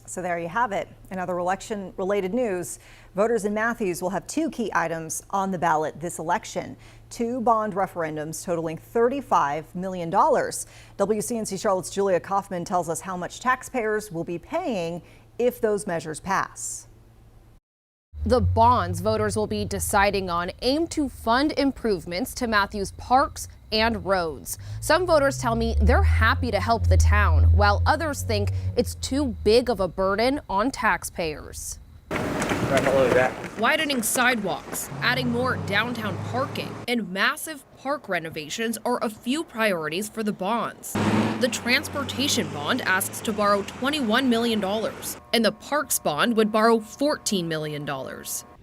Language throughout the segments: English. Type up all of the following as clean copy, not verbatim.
So there you have it. In other election-related news, voters in Matthews will have two key items on the ballot this election. Two bond referendums totaling $35 million. WCNC Charlotte's Julia Kaufman tells us how much taxpayers will be paying if those measures pass. The bonds voters will be deciding on aim to fund improvements to Matthews parks and roads. Some voters tell me they're happy to help the town, while others think it's too big of a burden on taxpayers. Widening sidewalks, adding more downtown parking, and massive park renovations are a few priorities for the bonds. The transportation bond asks to borrow $21 million, and the parks bond would borrow $14 million.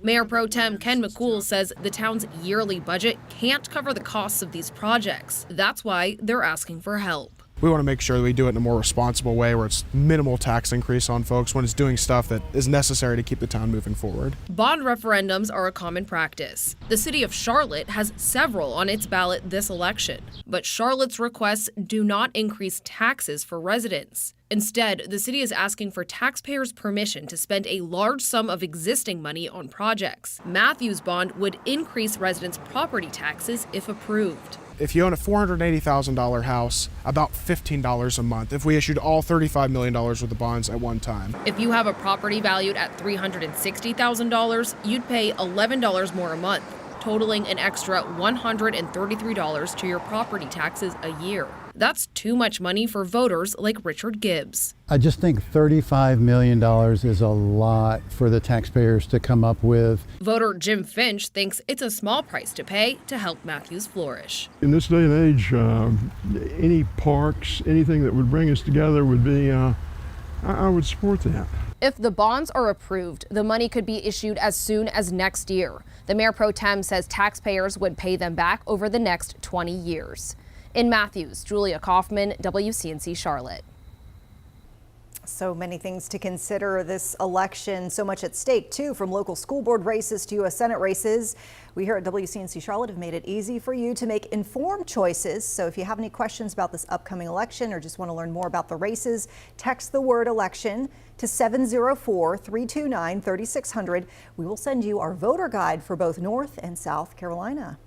Mayor Pro Tem Ken McCool says the town's yearly budget can't cover the costs of these projects. That's why they're asking for help. We want to make sure that we do it in a more responsible way where it's minimal tax increase on folks when it's doing stuff that is necessary to keep the town moving forward. Bond referendums are a common practice. The city of Charlotte has several on its ballot this election, but Charlotte's requests do not increase taxes for residents. Instead, the city is asking for taxpayers' permission to spend a large sum of existing money on projects. Matthews' bond would increase residents' property taxes if approved. If you own a $480,000 house, about $15 a month if we issued all $35 million worth of bonds at one time. If you have a property valued at $360,000, you'd pay $11 more a month, totaling an extra $133 to your property taxes a year. That's too much money for voters like Richard Gibbs. I just think $35 million is a lot for the taxpayers to come up with. Voter Jim Finch thinks it's a small price to pay to help Matthews flourish. In this day and age, any parks, anything that would bring us together would be, I would support that. If the bonds are approved, the money could be issued as soon as next year. The Mayor Pro Tem says taxpayers would pay them back over the next 20 years. In Matthews, Julia Kaufman, WCNC Charlotte. So many things to consider this election, so much at stake too, from local school board races to U.S. Senate races. We here at WCNC Charlotte have made it easy for you to make informed choices. So if you have any questions about this upcoming election or just want to learn more about the races, text the word election to 704-329-3600. We will send you our voter guide for both North and South Carolina.